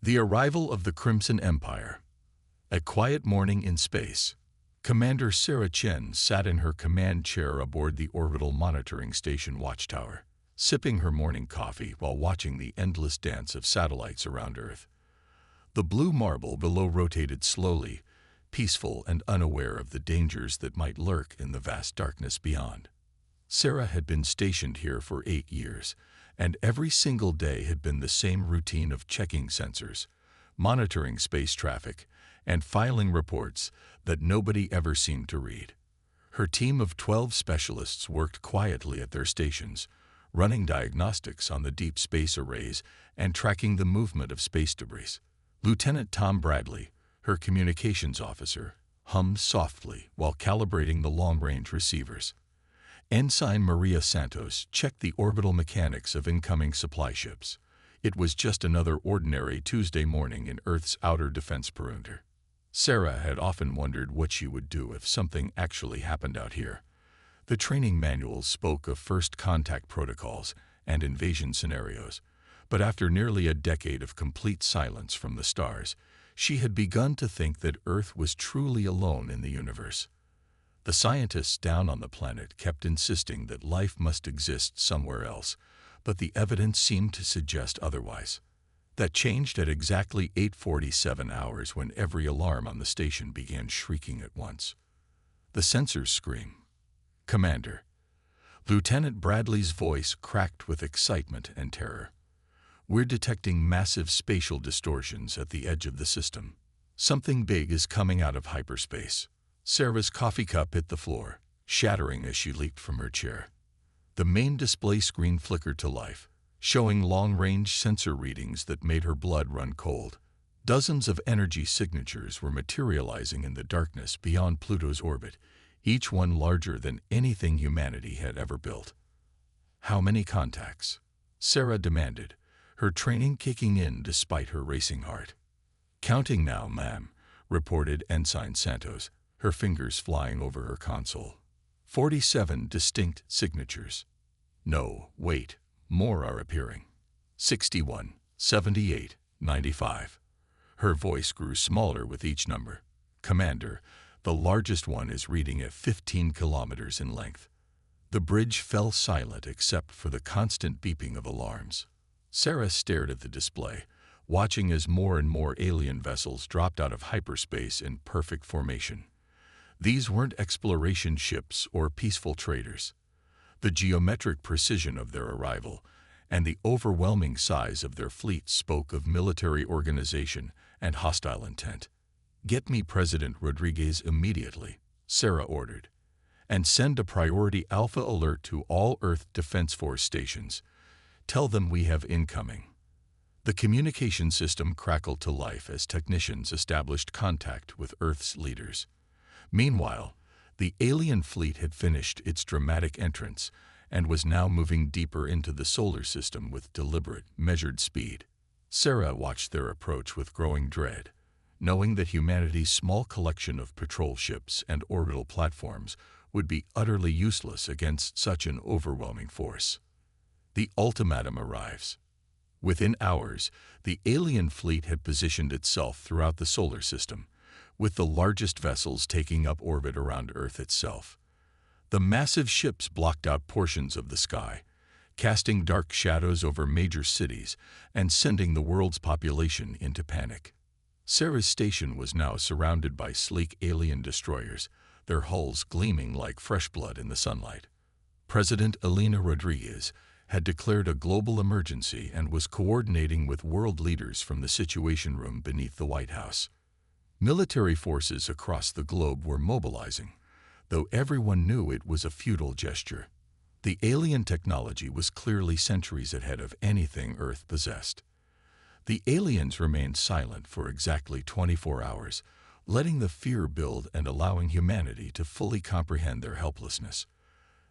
The arrival of the Crimson Empire. A quiet morning in space. Commander Sarah Chen sat in her command chair aboard the orbital monitoring station watchtower, sipping her morning coffee while watching the endless dance of satellites around Earth. The blue marble below rotated slowly, peaceful and unaware of the dangers that might lurk in the vast darkness beyond. Sarah had been stationed here for 8 years, and every single day had been the same routine of checking sensors, monitoring space traffic, and filing reports that nobody ever seemed to read. Her team of 12 specialists worked quietly at their stations, running diagnostics on the deep space arrays and tracking the movement of space debris. Lieutenant Tom Bradley, her communications officer, hummed softly while calibrating the long-range receivers. Ensign Maria Santos checked the orbital mechanics of incoming supply ships. It was just another ordinary Tuesday morning in Earth's outer defense perimeter. Sarah had often wondered what she would do if something actually happened out here. The training manuals spoke of first contact protocols and invasion scenarios, but after nearly a decade of complete silence from the stars, she had begun to think that Earth was truly alone in the universe. The scientists down on the planet kept insisting that life must exist somewhere else, but the evidence seemed to suggest otherwise. That changed at exactly 8:47 hours when every alarm on the station began shrieking at once. The sensors scream. "Commander." Lieutenant Bradley's voice cracked with excitement and terror. "We're detecting massive spatial distortions at the edge of the system. Something big is coming out of hyperspace." Sarah's coffee cup hit the floor, shattering as she leaped from her chair. The main display screen flickered to life, showing long-range sensor readings that made her blood run cold. Dozens of energy signatures were materializing in the darkness beyond Pluto's orbit, each one larger than anything humanity had ever built. "How many contacts?" Sarah demanded, her training kicking in despite her racing heart. "Counting now, ma'am," reported Ensign Santos, her fingers flying over her console. 47 distinct signatures. "No, wait, more are appearing. 61, 78, 95. Her voice grew smaller with each number. "Commander, the largest one is reading at 15 kilometers in length." The bridge fell silent except for the constant beeping of alarms. Sarah stared at the display, watching as more and more alien vessels dropped out of hyperspace in perfect formation. These weren't exploration ships or peaceful traders. The geometric precision of their arrival and the overwhelming size of their fleet spoke of military organization and hostile intent. "Get me President Rodriguez immediately," Sarah ordered, "and send a priority Alpha alert to all Earth Defense Force stations. Tell them we have incoming." The communication system crackled to life as technicians established contact with Earth's leaders. Meanwhile, the alien fleet had finished its dramatic entrance and was now moving deeper into the solar system with deliberate, measured speed. Sarah watched their approach with growing dread, knowing that humanity's small collection of patrol ships and orbital platforms would be utterly useless against such an overwhelming force. The ultimatum arrives. Within hours, the alien fleet had positioned itself throughout the solar system, with the largest vessels taking up orbit around Earth itself. The massive ships blocked out portions of the sky, casting dark shadows over major cities and sending the world's population into panic. Sarah's station was now surrounded by sleek alien destroyers, their hulls gleaming like fresh blood in the sunlight. President Elena Rodriguez had declared a global emergency and was coordinating with world leaders from the Situation Room beneath the White House. Military forces across the globe were mobilizing, though everyone knew it was a futile gesture. The alien technology was clearly centuries ahead of anything Earth possessed. The aliens remained silent for exactly 24 hours, letting the fear build and allowing humanity to fully comprehend their helplessness.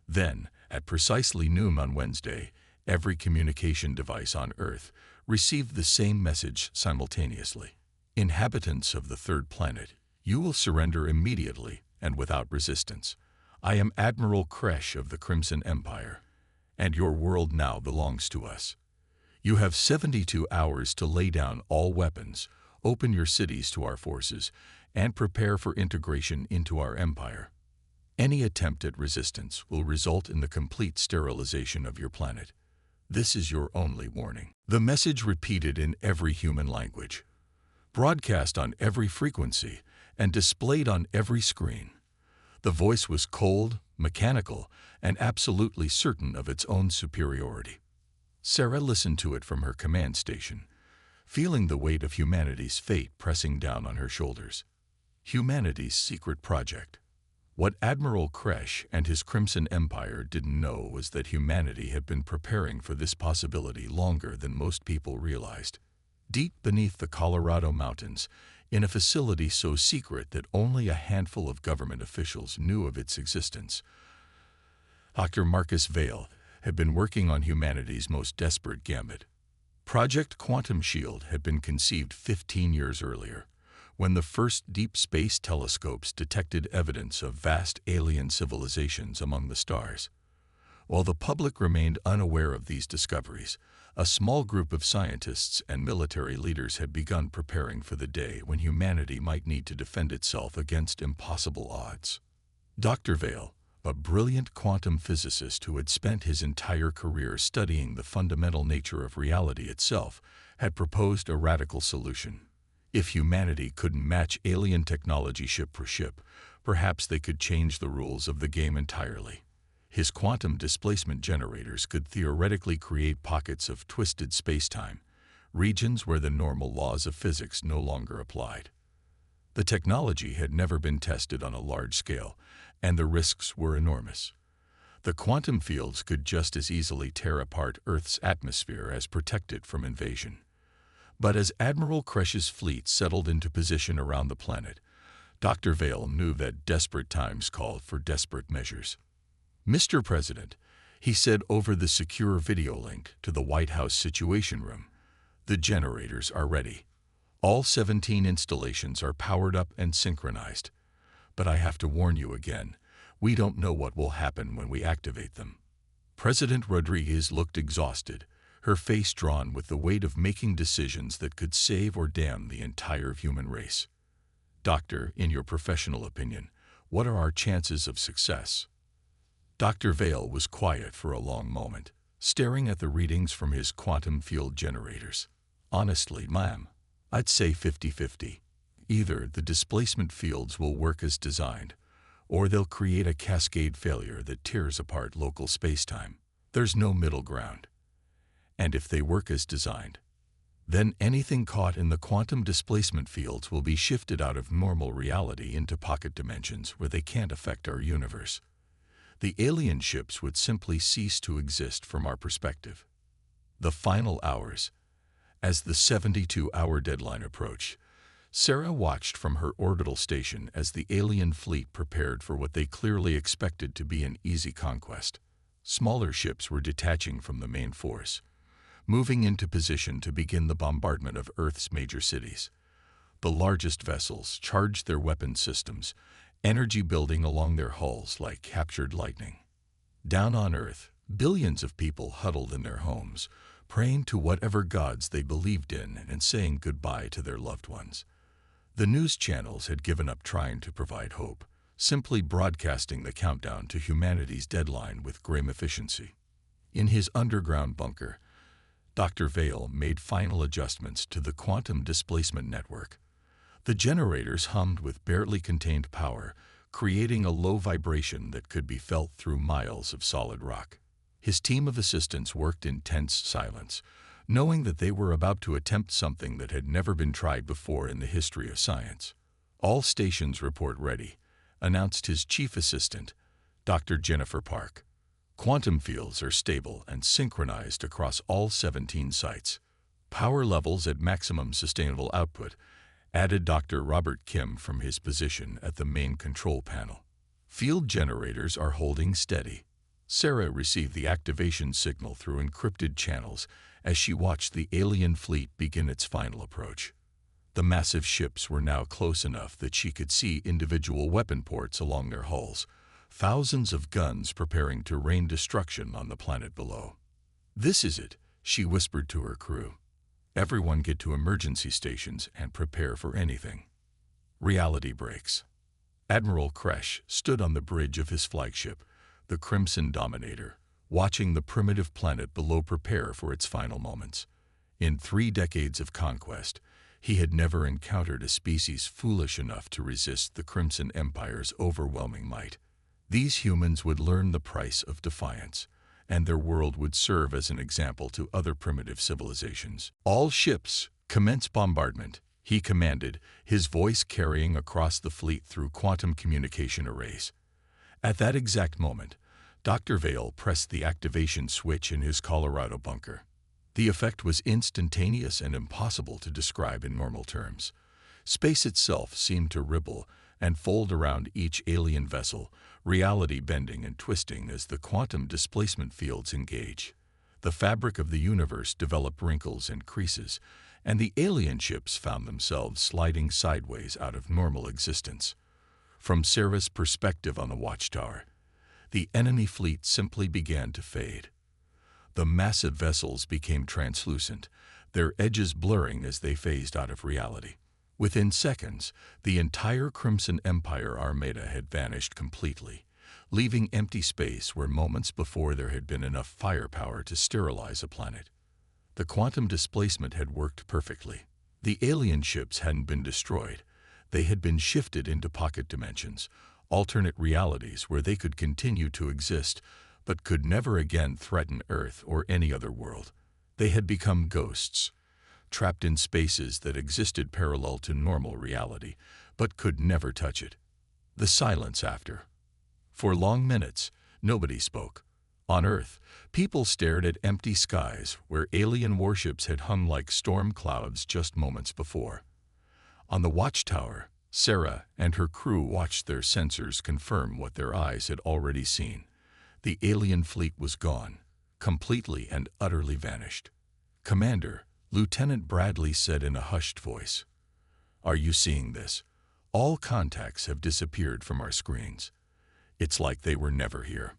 Then, at precisely noon on Wednesday, every communication device on Earth received the same message simultaneously. "Inhabitants of the third planet, you will surrender immediately and without resistance. I am Admiral Kresh of the Crimson Empire, and your world now belongs to us. You have 72 hours to lay down all weapons, open your cities to our forces, and prepare for integration into our empire. Any attempt at resistance will result in the complete sterilization of your planet. This is your only warning." The message repeated in every human language, broadcast on every frequency, and displayed on every screen. The voice was cold, mechanical, and absolutely certain of its own superiority. Sarah listened to it from her command station, feeling the weight of humanity's fate pressing down on her shoulders. Humanity's secret project. What Admiral Kresh and his Crimson Empire didn't know was that humanity had been preparing for this possibility longer than most people realized. Deep beneath the Colorado mountains, in a facility so secret that only a handful of government officials knew of its existence, Dr. Marcus Vale had been working on humanity's most desperate gambit. Project Quantum Shield had been conceived 15 years earlier, when the first deep space telescopes detected evidence of vast alien civilizations among the stars. While the public remained unaware of these discoveries, a small group of scientists and military leaders had begun preparing for the day when humanity might need to defend itself against impossible odds. Dr. Vale, a brilliant quantum physicist who had spent his entire career studying the fundamental nature of reality itself, had proposed a radical solution. If humanity couldn't match alien technology ship for ship, perhaps they could change the rules of the game entirely. His quantum displacement generators could theoretically create pockets of twisted spacetime, regions where the normal laws of physics no longer applied. The technology had never been tested on a large scale, and the risks were enormous. The quantum fields could just as easily tear apart Earth's atmosphere as protect it from invasion. But as Admiral Kresh's fleet settled into position around the planet, Dr. Vale knew that desperate times called for desperate measures. "Mr. President," he said over the secure video link to the White House Situation Room, "the generators are ready. All 17 installations are powered up and synchronized. But I have to warn you again, we don't know what will happen when we activate them." President Rodriguez looked exhausted, her face drawn with the weight of making decisions that could save or damn the entire human race. "Doctor, in your professional opinion, what are our chances of success?" Dr. Vale was quiet for a long moment, staring at the readings from his quantum field generators. "Honestly, ma'am, I'd say 50-50. Either the displacement fields will work as designed, or they'll create a cascade failure that tears apart local spacetime. There's no middle ground. And if they work as designed, then anything caught in the quantum displacement fields will be shifted out of normal reality into pocket dimensions where they can't affect our universe. The alien ships would simply cease to exist from our perspective." The final hours. As the 72-hour deadline approached, Sarah watched from her orbital station as the alien fleet prepared for what they clearly expected to be an easy conquest. Smaller ships were detaching from the main force, moving into position to begin the bombardment of Earth's major cities. The largest vessels charged their weapon systems, energy building along their hulls like captured lightning. Down on Earth, billions of people huddled in their homes, praying to whatever gods they believed in and saying goodbye to their loved ones. The news channels had given up trying to provide hope, simply broadcasting the countdown to humanity's deadline with grim efficiency. In his underground bunker, Dr. Vale made final adjustments to the quantum displacement network. The generators hummed with barely contained power, creating a low vibration that could be felt through miles of solid rock. His team of assistants worked in tense silence, knowing that they were about to attempt something that had never been tried before in the history of science. "All stations report ready," announced his chief assistant, Dr. Jennifer Park. "Quantum fields are stable and synchronized across all 17 sites. Power levels at maximum sustainable output," added Dr. Robert Kim from his position at the main control panel. "Field generators are holding steady." Sarah received the activation signal through encrypted channels as she watched the alien fleet begin its final approach. The massive ships were now close enough that she could see individual weapon ports along their hulls, thousands of guns preparing to rain destruction on the planet below. "This is it," She whispered to her crew, "Everyone get to emergency stations and prepare for anything." Reality breaks. Admiral Kresh stood on the bridge of his flagship, the Crimson Dominator, watching the primitive planet below prepare for its final moments. In 3 decades of conquest, he had never encountered a species foolish enough to resist the Crimson Empire's overwhelming might. These humans would learn the price of defiance, and their world would serve as an example to other primitive civilizations. "All ships, commence bombardment," he commanded, his voice carrying across the fleet through quantum communication arrays. At that exact moment, Dr. Vale pressed the activation switch in his Colorado bunker. The effect was instantaneous and impossible to describe in normal terms. Space itself seemed to ripple and fold around each alien vessel, reality bending and twisting as the quantum displacement fields engage. The fabric of the universe developed wrinkles and creases, and the alien ships found themselves sliding sideways out of normal existence. From Sarah's perspective on the watchtower, the enemy fleet simply began to fade. The massive vessels became translucent, their edges blurring as they phased out of reality. Within seconds, the entire Crimson Empire Armada had vanished completely, leaving empty space where moments before there had been enough firepower to sterilize a planet. The quantum displacement had worked perfectly. The alien ships hadn't been destroyed. They had been shifted into pocket dimensions, alternate realities where they could continue to exist, but could never again threaten Earth or any other world. They had become ghosts, trapped in spaces that existed parallel to normal reality, but could never touch it. The silence after. For long minutes, nobody spoke. On Earth, people stared at empty skies where alien warships had hung like storm clouds just moments before. On the watchtower, Sarah and her crew watched their sensors confirm what their eyes had already seen. The alien fleet was gone, completely and utterly vanished. "Commander," Lieutenant Bradley said in a hushed voice, "are you seeing this? All contacts have disappeared from our screens. It's like they were never here."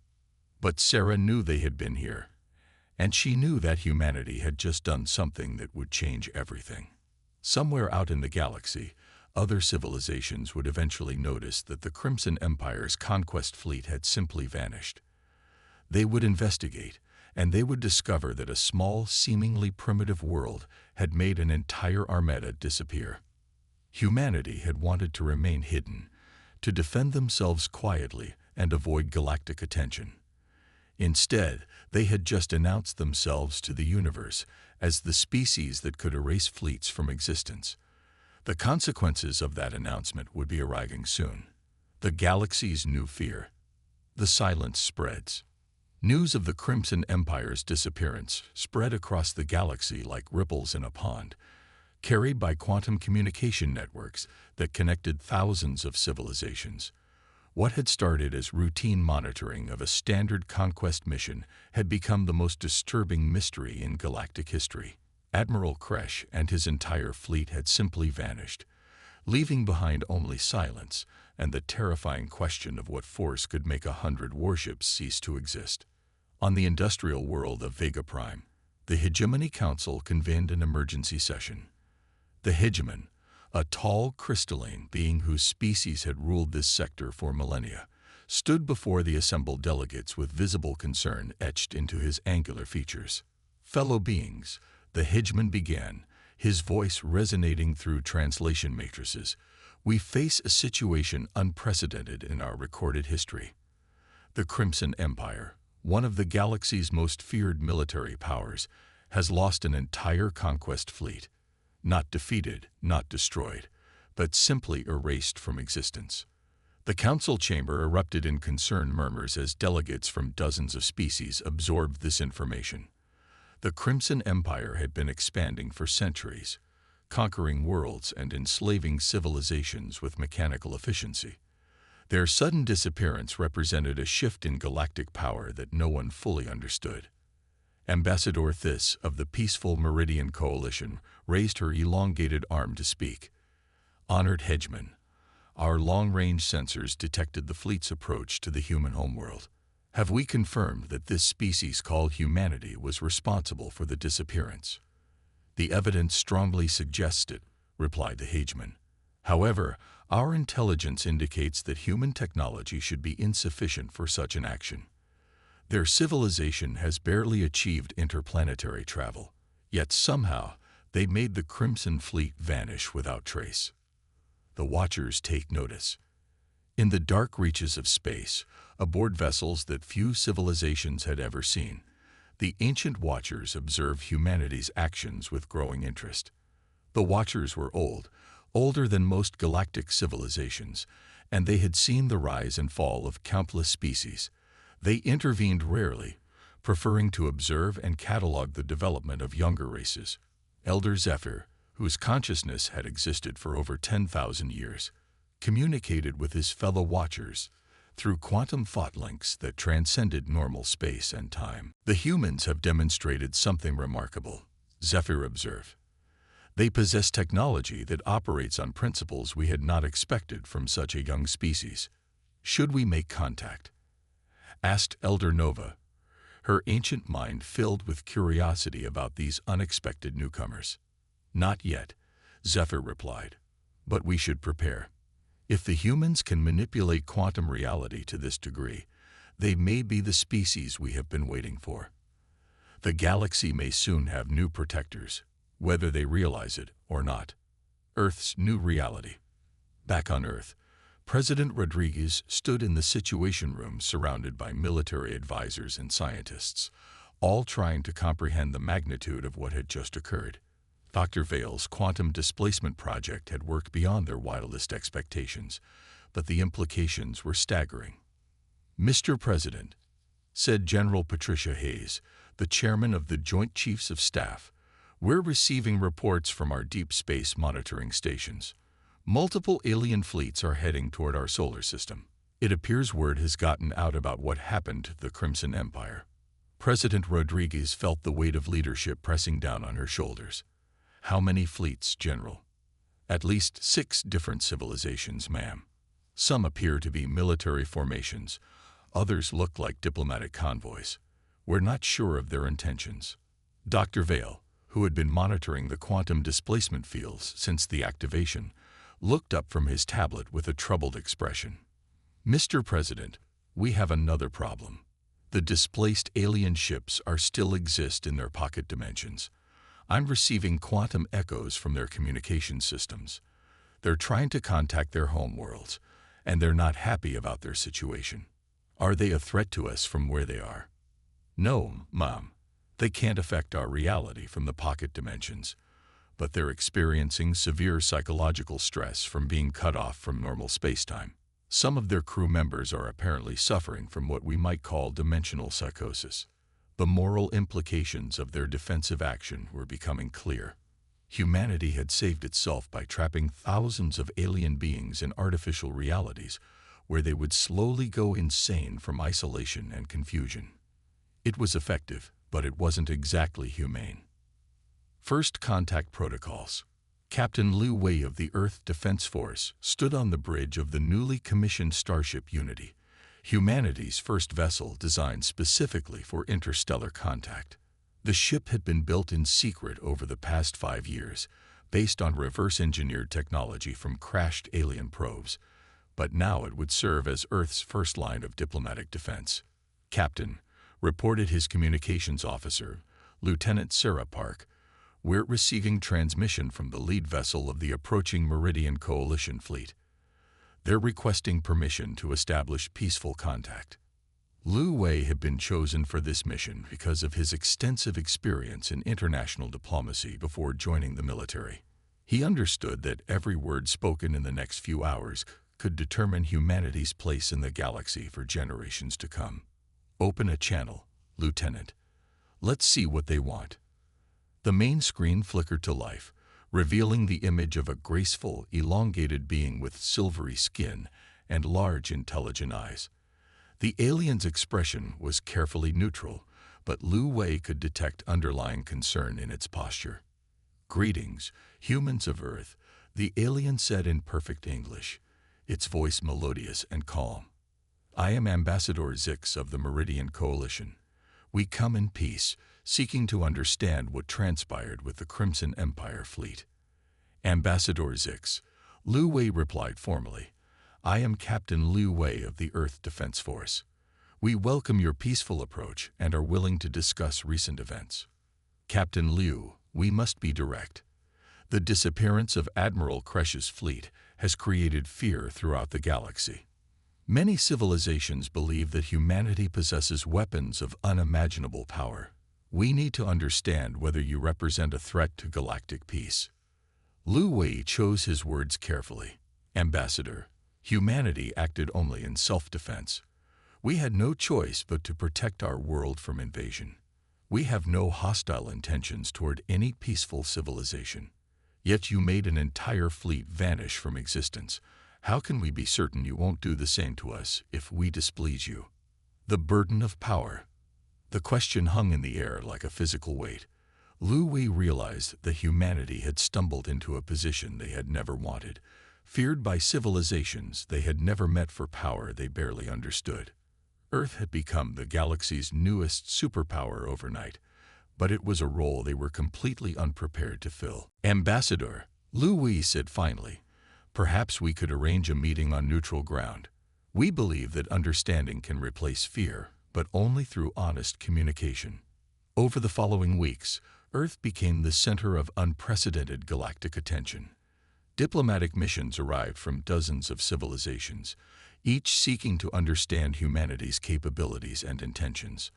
But Sarah knew they had been here, and she knew that humanity had just done something that would change everything. Somewhere out in the galaxy, other civilizations would eventually notice that the Crimson Empire's conquest fleet had simply vanished. They would investigate, and they would discover that a small, seemingly primitive world had made an entire armada disappear. Humanity had wanted to remain hidden, to defend themselves quietly and avoid galactic attention. Instead, they had just announced themselves to the universe as the species that could erase fleets from existence. The consequences of that announcement would be arriving soon. The galaxy's new fear. The silence spreads. News of the Crimson Empire's disappearance spread across the galaxy like ripples in a pond, carried by quantum communication networks that connected thousands of civilizations. What had started as routine monitoring of a standard conquest mission had become the most disturbing mystery in galactic history. Admiral Kresh and his entire fleet had simply vanished, leaving behind only silence and the terrifying question of what force could make 100 warships cease to exist. On the industrial world of Vega Prime, the Hegemony Council convened an emergency session. The Hegemon, a tall, crystalline being whose species had ruled this sector for millennia, stood before the assembled delegates with visible concern etched into his angular features. "Fellow beings," the Hegemon began, his voice resonating through translation matrices, "we face a situation unprecedented in our recorded history. The Crimson Empire, one of the galaxy's most feared military powers, has lost an entire conquest fleet. Not defeated, not destroyed, but simply erased from existence." The council chamber erupted in concerned murmurs as delegates from dozens of species absorbed this information. The Crimson Empire had been expanding for centuries, conquering worlds and enslaving civilizations with mechanical efficiency. Their sudden disappearance represented a shift in galactic power that no one fully understood. Ambassador Thys of the Peaceful Meridian Coalition raised her elongated arm to speak. "Honored Hegemon, our long-range sensors detected the fleet's approach to the human homeworld. Have we confirmed that this species called humanity was responsible for the disappearance? The evidence strongly suggests it, replied the Hageman. However, our intelligence indicates that human technology should be insufficient for such an action. Their civilization has barely achieved interplanetary travel, yet somehow they made the Crimson Fleet vanish without trace. The Watchers take notice. In the dark reaches of space, aboard vessels that few civilizations had ever seen, the ancient Watchers observe humanity's actions with growing interest. The Watchers were old, older than most galactic civilizations, and they had seen the rise and fall of countless species. They intervened rarely, preferring to observe and catalog the development of younger races. Elder Zephyr, whose consciousness had existed for over 10,000 years, communicated with his fellow Watchers through quantum thought links that transcended normal space and time. The humans have demonstrated something remarkable, Zephyr observed. They possess technology that operates on principles we had not expected from such a young species. Should we make contact? Asked Elder Nova, her ancient mind filled with curiosity about these unexpected newcomers. Not yet, Zephyr replied, but we should prepare. If the humans can manipulate quantum reality to this degree, they may be the species we have been waiting for. The galaxy may soon have new protectors, whether they realize it or not. Earth's new reality. Back on Earth, President Rodriguez stood in the Situation Room surrounded by military advisors and scientists, all trying to comprehend the magnitude of what had just occurred. Dr. Vale's quantum displacement project had worked beyond their wildest expectations, but the implications were staggering. Mr. President, said General Patricia Hayes, the chairman of the Joint Chiefs of Staff, we're receiving reports from our deep space monitoring stations. Multiple alien fleets are heading toward our solar system. It appears word has gotten out about what happened to the Crimson Empire. President Rodriguez felt the weight of leadership pressing down on her shoulders. How many fleets, General? At least 6 different civilizations, ma'am. Some appear to be military formations. Others look like diplomatic convoys. We're not sure of their intentions. Dr. Vale, who had been monitoring the quantum displacement fields since the activation, looked up from his tablet with a troubled expression. Mr. President, we have another problem. The displaced alien ships still exist in their pocket dimensions. I'm receiving quantum echoes from their communication systems. They're trying to contact their home worlds, and they're not happy about their situation. Are they a threat to us from where they are? No, Mom. They can't affect our reality from the pocket dimensions, but they're experiencing severe psychological stress from being cut off from normal spacetime. Some of their crew members are apparently suffering from what we might call dimensional psychosis. The moral implications of their defensive action were becoming clear. Humanity had saved itself by trapping thousands of alien beings in artificial realities where they would slowly go insane from isolation and confusion. It was effective, but it wasn't exactly humane. First contact protocols. Captain Liu Wei of the Earth Defense Force stood on the bridge of the newly commissioned starship Unity, humanity's first vessel designed specifically for interstellar contact. The ship had been built in secret over the past 5 years, based on reverse-engineered technology from crashed alien probes, but now it would serve as Earth's first line of diplomatic defense. Captain, reported his communications officer, Lieutenant Sarah Park, we're receiving transmission from the lead vessel of the approaching Meridian Coalition fleet. They're requesting permission to establish peaceful contact. Liu Wei had been chosen for this mission because of his extensive experience in international diplomacy before joining the military. He understood that every word spoken in the next few hours could determine humanity's place in the galaxy for generations to come. Open a channel, Lieutenant. Let's see what they want. The main screen flickered to life, revealing the image of a graceful, elongated being with silvery skin and large, intelligent eyes. The alien's expression was carefully neutral, but Liu Wei could detect underlying concern in its posture. "Greetings, humans of Earth," the alien said in perfect English, its voice melodious and calm. I am Ambassador Zix of the Meridian Coalition. We come in peace, seeking to understand what transpired with the Crimson Empire fleet. Ambassador Zix, Liu Wei replied formally. I am Captain Liu Wei of the Earth Defense Force. We welcome your peaceful approach and are willing to discuss recent events. Captain Liu, we must be direct. The disappearance of Admiral Kresh's fleet has created fear throughout the galaxy. Many civilizations believe that humanity possesses weapons of unimaginable power. We need to understand whether you represent a threat to galactic peace. Liu Wei chose his words carefully. Ambassador, humanity acted only in self-defense. We had no choice but to protect our world from invasion. We have no hostile intentions toward any peaceful civilization. Yet you made an entire fleet vanish from existence. How can we be certain you won't do the same to us if we displease you? The burden of power. The question hung in the air like a physical weight. Liu Wei realized that humanity had stumbled into a position they had never wanted, feared by civilizations they had never met for power they barely understood. Earth had become the galaxy's newest superpower overnight, but it was a role they were completely unprepared to fill. Ambassador, Liu Wei said finally, perhaps we could arrange a meeting on neutral ground. We believe that understanding can replace fear, but only through honest communication. Over the following weeks, Earth became the center of unprecedented galactic attention. Diplomatic missions arrived from dozens of civilizations, each seeking to understand humanity's capabilities and intentions.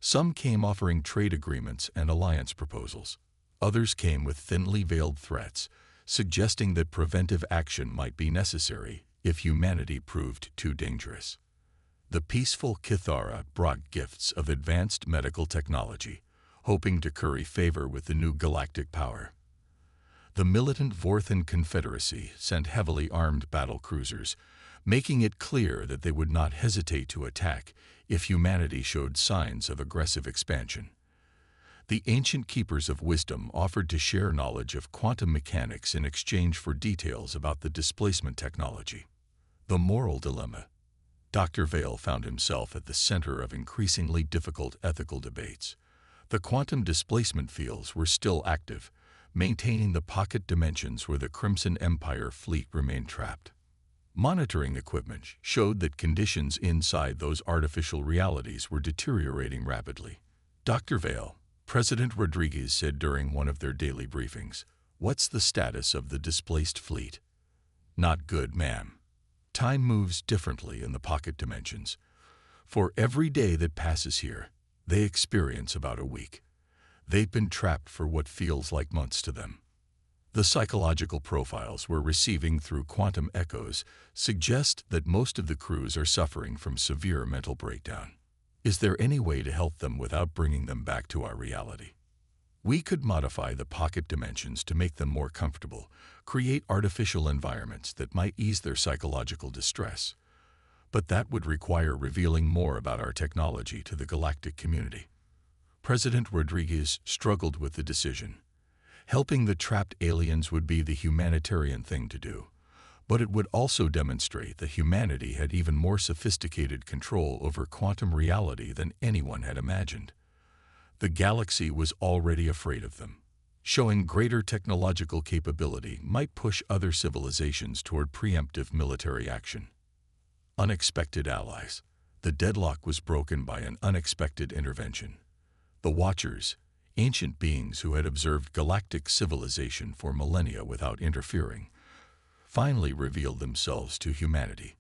Some came offering trade agreements and alliance proposals. Others came with thinly veiled threats, suggesting that preventive action might be necessary if humanity proved too dangerous. The peaceful Kithara brought gifts of advanced medical technology, hoping to curry favor with the new galactic power. The militant Vorthan Confederacy sent heavily armed battle cruisers, making it clear that they would not hesitate to attack if humanity showed signs of aggressive expansion. The ancient Keepers of Wisdom offered to share knowledge of quantum mechanics in exchange for details about the displacement technology. The moral dilemma. Dr. Vale found himself at the center of increasingly difficult ethical debates. The quantum displacement fields were still active, maintaining the pocket dimensions where the Crimson Empire fleet remained trapped. Monitoring equipment showed that conditions inside those artificial realities were deteriorating rapidly. Dr. Vale, President Rodriguez said during one of their daily briefings, "What's the status of the displaced fleet?" "Not good, ma'am. Time moves differently in the pocket dimensions. For every day that passes here, they experience about a week. They've been trapped for what feels like months to them." The psychological profiles we're receiving through quantum echoes suggest that most of the crews are suffering from severe mental breakdown. Is there any way to help them without bringing them back to our reality? We could modify the pocket dimensions to make them more comfortable, create artificial environments that might ease their psychological distress. But that would require revealing more about our technology to the galactic community. President Rodriguez struggled with the decision. Helping the trapped aliens would be the humanitarian thing to do, but it would also demonstrate that humanity had even more sophisticated control over quantum reality than anyone had imagined. The galaxy was already afraid of them. Showing greater technological capability might push other civilizations toward preemptive military action. Unexpected allies. The deadlock was broken by an unexpected intervention. The Watchers, ancient beings who had observed galactic civilization for millennia without interfering, finally revealed themselves to humanity.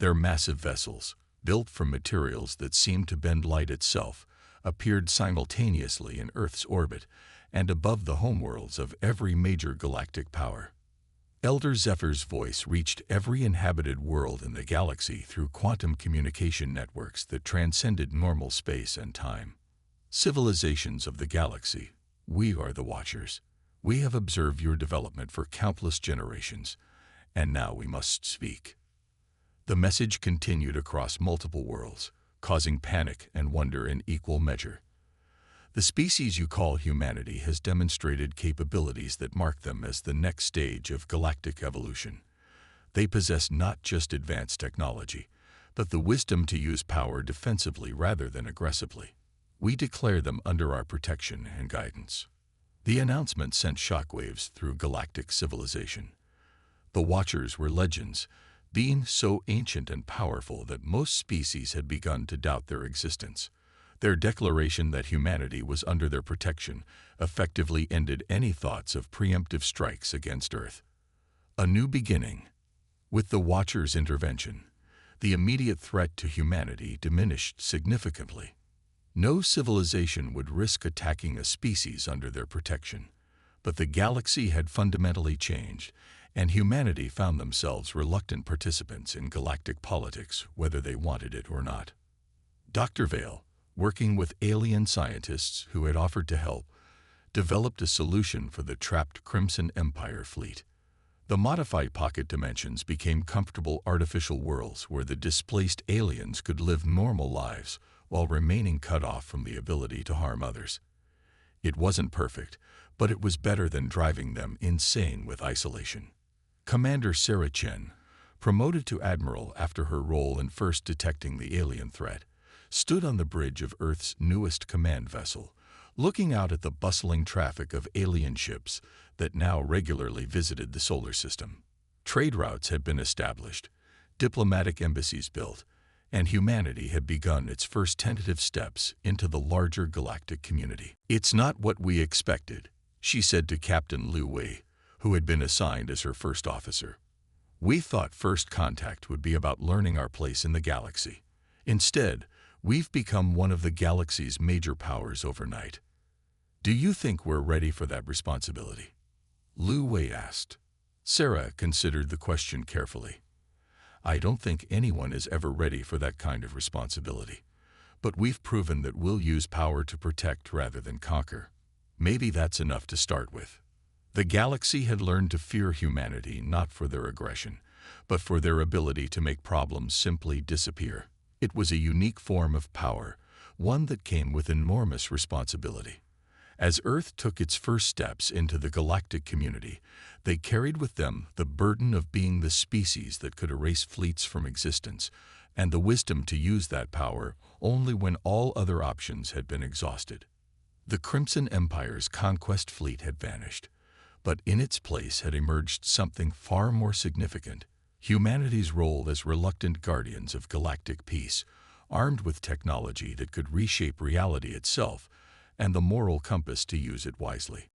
Their massive vessels, built from materials that seemed to bend light itself, appeared simultaneously in Earth's orbit and above the homeworlds of every major galactic power. Elder Zephyr's voice reached every inhabited world in the galaxy through quantum communication networks that transcended normal space and time. Civilizations of the galaxy, we are the Watchers. We have observed your development for countless generations, and now we must speak. The message continued across multiple worlds, causing panic and wonder in equal measure. The species you call humanity has demonstrated capabilities that mark them as the next stage of galactic evolution. They possess not just advanced technology, but the wisdom to use power defensively rather than aggressively. We declare them under our protection and guidance." The announcement sent shockwaves through galactic civilization. The Watchers were legends, beings so ancient and powerful that most species had begun to doubt their existence. Their declaration that humanity was under their protection effectively ended any thoughts of preemptive strikes against Earth. A new beginning. With the Watchers' intervention, the immediate threat to humanity diminished significantly. No civilization would risk attacking a species under their protection, but the galaxy had fundamentally changed, and humanity found themselves reluctant participants in galactic politics, whether they wanted it or not. Dr. Vale, working with alien scientists who had offered to help, developed a solution for the trapped Crimson Empire fleet. The modified pocket dimensions became comfortable artificial worlds where the displaced aliens could live normal lives while remaining cut off from the ability to harm others. It wasn't perfect, but it was better than driving them insane with isolation. Commander Sarah Chen, promoted to admiral after her role in first detecting the alien threat, stood on the bridge of Earth's newest command vessel, looking out at the bustling traffic of alien ships that now regularly visited the solar system. Trade routes had been established, diplomatic embassies built, and humanity had begun its first tentative steps into the larger galactic community. "It's not what we expected," she said to Captain Liu Wei, who had been assigned as her first officer. "We thought first contact would be about learning our place in the galaxy. Instead, we've become one of the galaxy's major powers overnight. Do you think we're ready for that responsibility?" Liu Wei asked. Sarah considered the question carefully. "I don't think anyone is ever ready for that kind of responsibility, but we've proven that we'll use power to protect rather than conquer. Maybe that's enough to start with." The galaxy had learned to fear humanity not for their aggression, but for their ability to make problems simply disappear. It was a unique form of power, one that came with enormous responsibility. As Earth took its first steps into the galactic community, they carried with them the burden of being the species that could erase fleets from existence, and the wisdom to use that power only when all other options had been exhausted. The Crimson Empire's conquest fleet had vanished, but in its place had emerged something far more significant: humanity's role as reluctant guardians of galactic peace, armed with technology that could reshape reality itself and the moral compass to use it wisely.